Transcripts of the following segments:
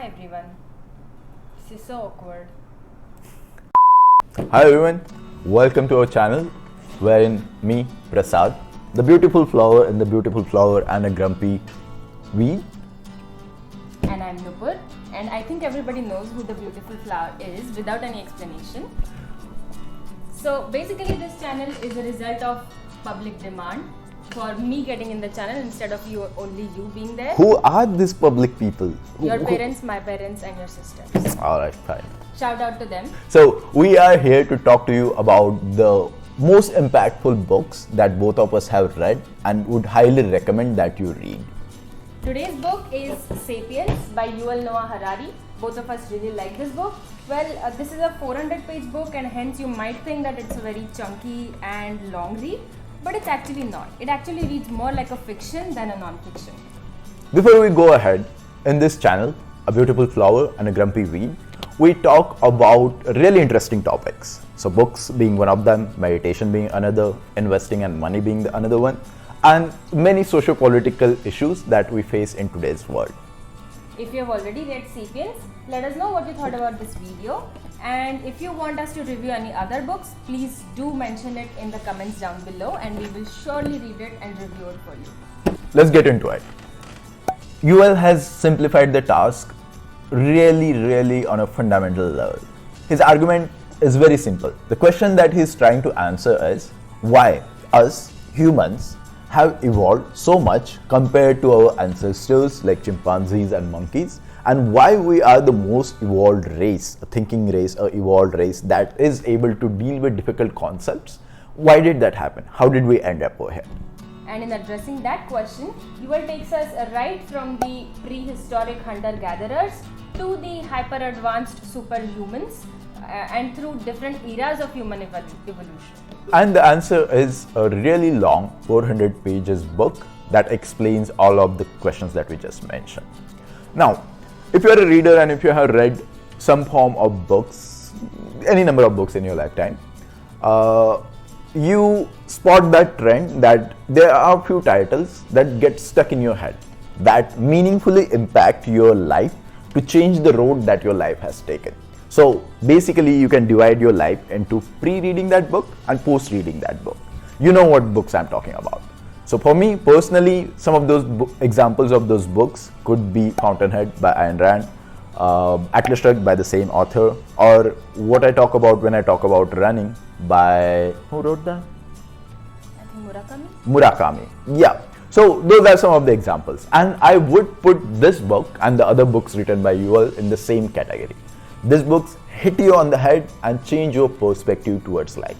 everyone. This is so awkward. Hi everyone, welcome to our channel wherein me, Prasad, the beautiful flower and the beautiful flower and a grumpy weed. And I'm Nupur, and I think everybody knows who the beautiful flower is without any explanation. So basically this channel is a result of public demand for me getting in the channel instead of only you being there. Who are these public people? Your parents, my parents and your sisters. Alright, fine. Shout out to them. So we are here to talk to you about the most impactful books that both of us have read and would highly recommend that you read. Today's book is Sapiens by Yuval Noah Harari. Both of us really like this book. Well, this is a 400-page book and hence you might think that it's a very chunky and long read, but it's actually not. It actually reads more like a fiction than a non-fiction. Before we go ahead, in this channel, A Beautiful Flower and a Grumpy Weed, we talk about really interesting topics. So books being one of them, meditation being another, investing and money being the another one, and many socio-political issues that we face in today's world. If you have already read Sapiens, let us know what you thought about this video. And if you want us to review any other books, please do mention it in the comments down below and we will surely read it and review it for you. Let's get into it. Yuval has simplified the task really on a fundamental level. His argument is very simple. The question that he's trying to answer is why us humans have evolved so much compared to our ancestors like chimpanzees and monkeys, and why we are the most evolved race, a thinking race, a evolved race that is able to deal with difficult concepts. Why did that happen? How did we end up over here? And in addressing that question, Yuval takes us right from the prehistoric hunter-gatherers to the hyper-advanced superhumans and through different eras of human evolution. And the answer is a really long 400 pages book that explains all of the questions that we just mentioned. Now, if you are a reader and if you have read some form of books, any number of books in your lifetime, you spot that trend that there are a few titles that get stuck in your head that meaningfully impact your life to change the road that your life has taken. So basically you can divide your life into pre-reading that book and post-reading that book. You know what books I'm talking about. So for me personally, some of those examples of those books could be Fountainhead by Ayn Rand, Atlas Shrugged by the same author, or what I talk about when I talk about running by, who wrote that? I think Murakami? Murakami, yeah. So those are some of the examples, and I would put this book and the other books written by Yuval in the same category. These books hit you on the head and change your perspective towards life.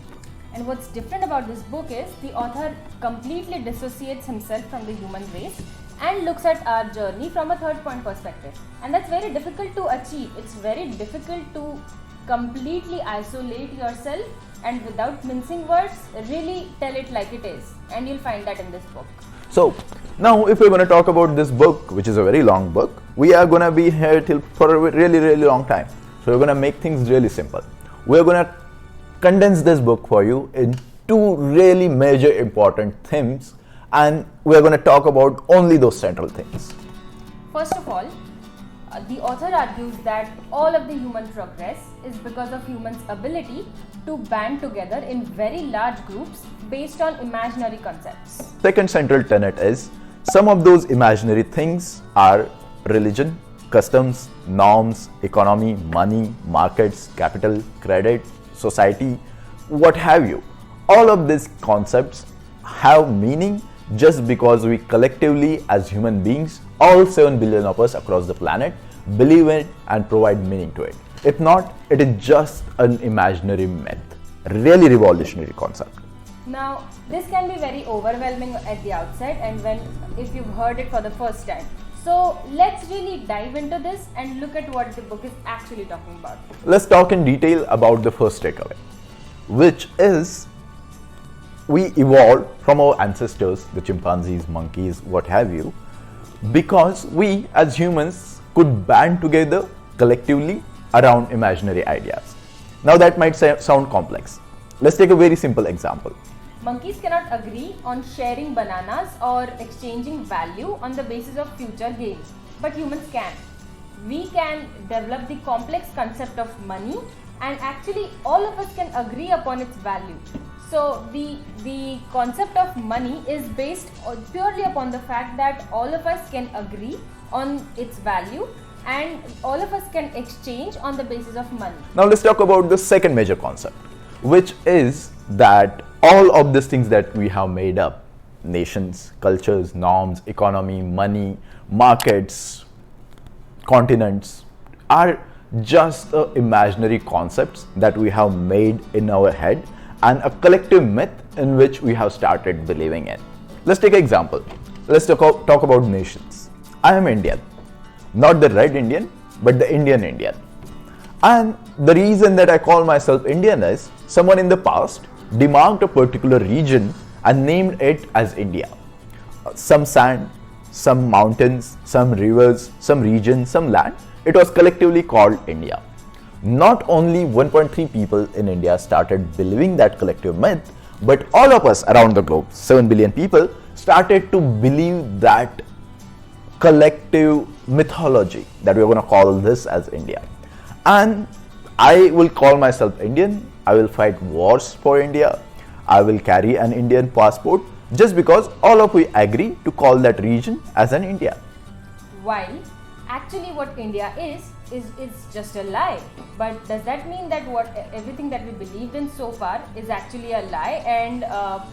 And what's different about this book is the author completely dissociates himself from the human race and looks at our journey from a third point perspective. And that's very difficult to achieve. It's very difficult to completely isolate yourself and without mincing words, really tell it like it is. And you'll find that in this book. So now if we're going to talk about this book, which is a very long book, we are going to be here for a really long time. So we're going to make things really simple. We're going to condense this book for you in two really major important themes, and we're going to talk about only those central things. First of all, the author argues that all of the human progress is because of humans' ability to band together in very large groups based on imaginary concepts. Second central tenet is some of those imaginary things are religion, customs, norms, economy, money, markets, capital, credit, society, what have you. All of these concepts have meaning just because we collectively as human beings, all 7 billion of us across the planet, believe in it and provide meaning to it. If not, it is just an imaginary myth. Really revolutionary concept. Now, this can be very overwhelming at the outset and if you've heard it for the first time. So let's really dive into this and look at what the book is actually talking about. Let's talk in detail about the first takeaway, which is we evolved from our ancestors, the chimpanzees, monkeys, what have you, because we as humans could band together collectively around imaginary ideas. Now that might sound complex. Let's take a very simple example. Monkeys cannot agree on sharing bananas or exchanging value on the basis of future gains, but humans can. we can develop the complex concept of money, and actually all of us can agree upon its value. So the concept of money is based purely upon the fact that all of us can agree on its value and all of us can exchange on the basis of money. Now let's talk about the second major concept, which is that all of these things that we have made up, nations, cultures, norms, economy, money, markets, continents, are just imaginary concepts that we have made in our head and a collective myth in which we have started believing in. Let's take an example. Let's talk about nations. I am Indian. Not the red Indian, but the Indian Indian. And the reason that I call myself Indian is someone in the past demarked a particular region and named it as India. Some sand, some mountains, some rivers, some region, some land. It was collectively called India. Not only 1.3 people in India started believing that collective myth, but all of us around the globe, 7 billion people, started to believe that collective mythology that we're going to call this as India. And I will call myself Indian. I will fight wars for India. I will carry an Indian passport just because all of we agree to call that region as an India. While actually what India is just a lie. But does that mean that everything that we believed in so far is actually a lie and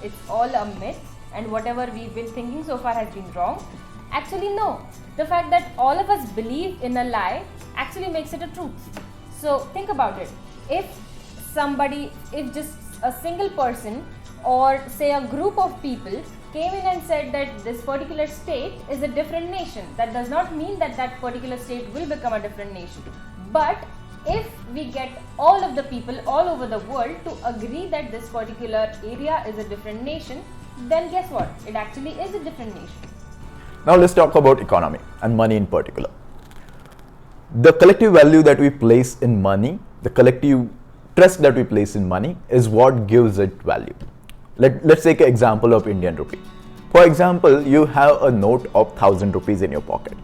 it's all a myth and whatever we've been thinking so far has been wrong? Actually no. The fact that all of us believe in a lie actually makes it a truth. So think about it. If just a single person or say a group of people came in and said that this particular state is a different nation, that does not mean that that particular state will become a different nation. But if we get all of the people all over the world to agree that this particular area is a different nation, then guess what? It actually is a different nation. Now let's talk about economy and money in particular. The collective value that we place in money, the collective trust that we place in money is what gives it value. Let's take an example of Indian rupee. For example, you have a note of 1,000 rupees in your pocket.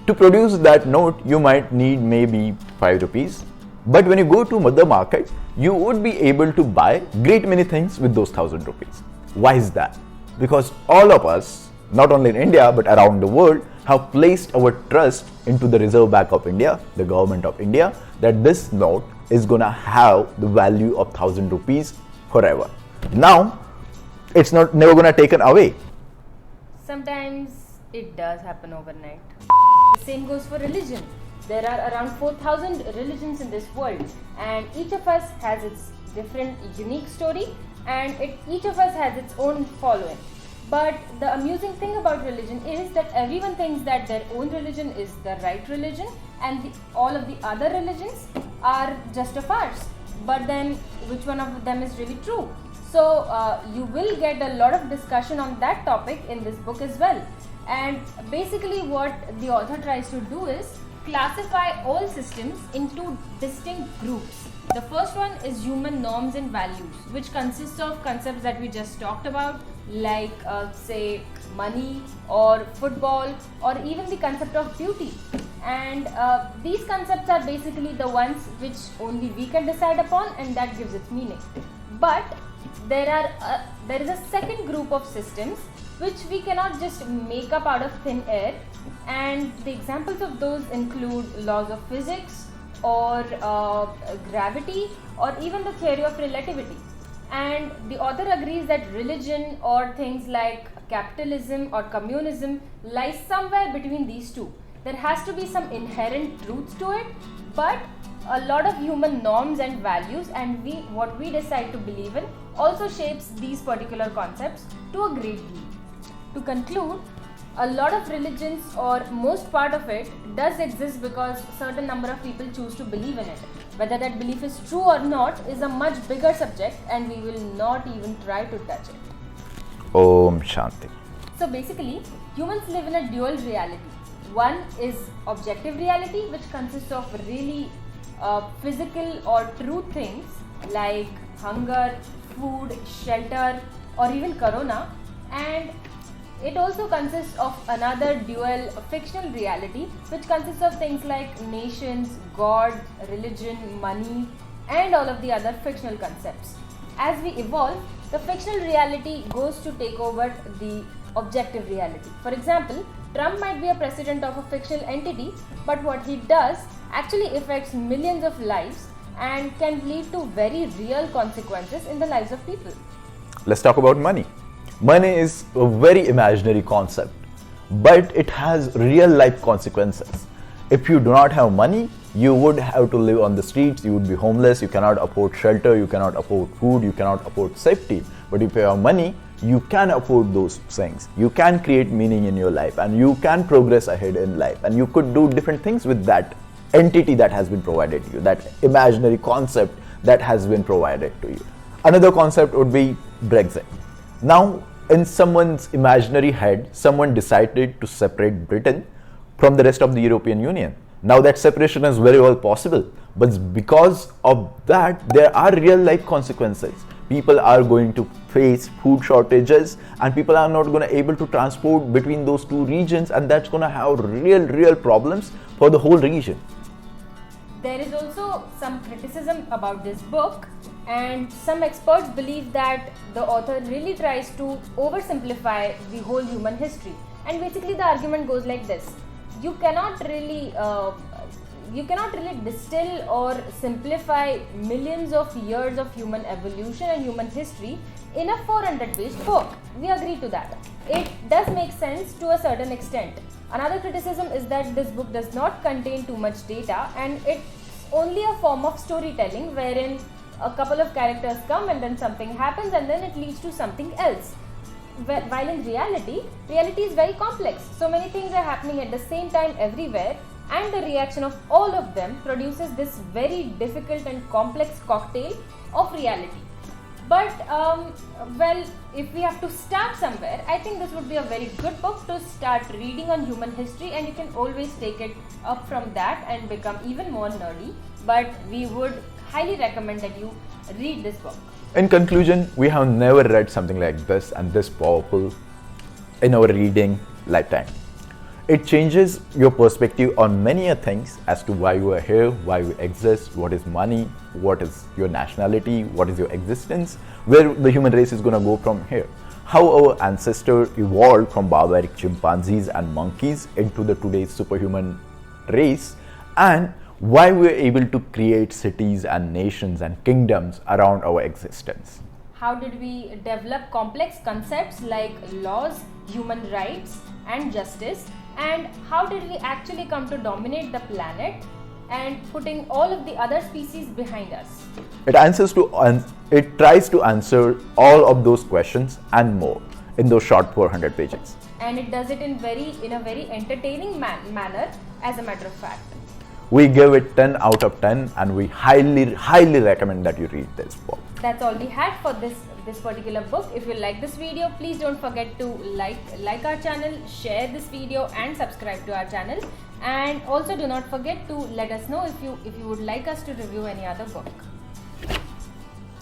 To produce that note, you might need maybe 5 rupees. But when you go to the market, you would be able to buy great many things with those 1,000 rupees. Why is that? Because all of us, not only in India but around the world, have placed our trust into the Reserve Bank of India, the government of India, that this note is gonna have the value of 1,000 rupees forever. Now, it's never gonna taken away. Sometimes it does happen overnight. The same goes for religion. There are around 4,000 religions in this world, and each of us has its different unique story, and each of us has its own following. But the amusing thing about religion is that everyone thinks that their own religion is the right religion and all of the other religions are just a farce. But then which one of them is really true? So you will get a lot of discussion on that topic in this book as well. And basically what the author tries to do is classify all systems into distinct groups. The first one is human norms and values, which consists of concepts that we just talked about, like say money or football or even the concept of beauty. And these concepts are basically the ones which only we can decide upon, and that gives its meaning. But there is a second group of systems which we cannot just make up out of thin air, and the examples of those include laws of physics or gravity or even the theory of relativity. And the author agrees that religion or things like capitalism or communism lies somewhere between these two. There has to be some inherent truth to it, but a lot of human norms and values and what we decide to believe in also shapes these particular concepts to a great deal. To conclude, a lot of religions or most part of it does exist because certain number of people choose to believe in it. Whether that belief is true or not is a much bigger subject, and we will not even try to touch it. Om Shanti. So basically, humans live in a dual reality. One is objective reality, which consists of really physical or true things like hunger, food, shelter, or even corona. And It also consists of another dual fictional reality, which consists of things like nations, God, religion, money, and all of the other fictional concepts. As we evolve, the fictional reality goes to take over the objective reality. For example, Trump might be a president of a fictional entity, but what he does actually affects millions of lives and can lead to very real consequences in the lives of people. Let's talk about money. Money is a very imaginary concept, but it has real life consequences. If you do not have money, you would have to live on the streets, you would be homeless, you cannot afford shelter, you cannot afford food, you cannot afford safety. But if you have money, you can afford those things. You can create meaning in your life and you can progress ahead in life, and you could do different things with that entity that has been provided to you, that imaginary concept that has been provided to you. Another concept would be Brexit. Now, in someone's imaginary head, someone decided to separate Britain from the rest of the European Union. Now that separation is very well possible, but because of that, there are real life consequences. People are going to face food shortages and people are not going to able to transport between those two regions, and that's going to have real problems for the whole region. There is also some criticism about this book, and some experts believe that the author really tries to oversimplify the whole human history. And basically the argument goes like this: you cannot really distill or simplify millions of years of human evolution and human history in a 400-page book. We agree to that. It does make sense to a certain extent. Another criticism is that this book does not contain too much data, and it's only a form of storytelling wherein a couple of characters come and then something happens and then it leads to something else. While in reality is very complex. So many things are happening at the same time everywhere, and the reaction of all of them produces this very difficult and complex cocktail of reality. But well, if we have to start somewhere, I think this would be a very good book to start reading on human history, and you can always take it up from that and become even more nerdy. But we would highly recommend that you read this book. In conclusion, we have never read something like this and this powerful in our reading lifetime. It changes your perspective on many things as to why you are here, why you exist, what is money, what is your nationality, what is your existence, where the human race is going to go from here. How our ancestors evolved from barbaric chimpanzees and monkeys into the today's superhuman race, and why we are able to create cities and nations and kingdoms around our existence. How did we develop complex concepts like laws, human rights, and justice? And how did we actually come to dominate the planet and putting all of the other species behind us? It tries to answer all of those questions and more in those short 400 pages. And it does it in a very entertaining manner, as a matter of fact. We give it 10 out of 10, and we highly recommend that you read this book. That's all we had for this particular book. If you like this video, please don't forget to like our channel, share this video, and subscribe to our channel. And also do not forget to let us know if you would like us to review any other book.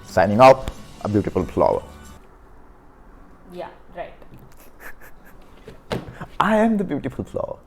Signing off, A Beautiful Flower. Yeah, right. I am the beautiful flower.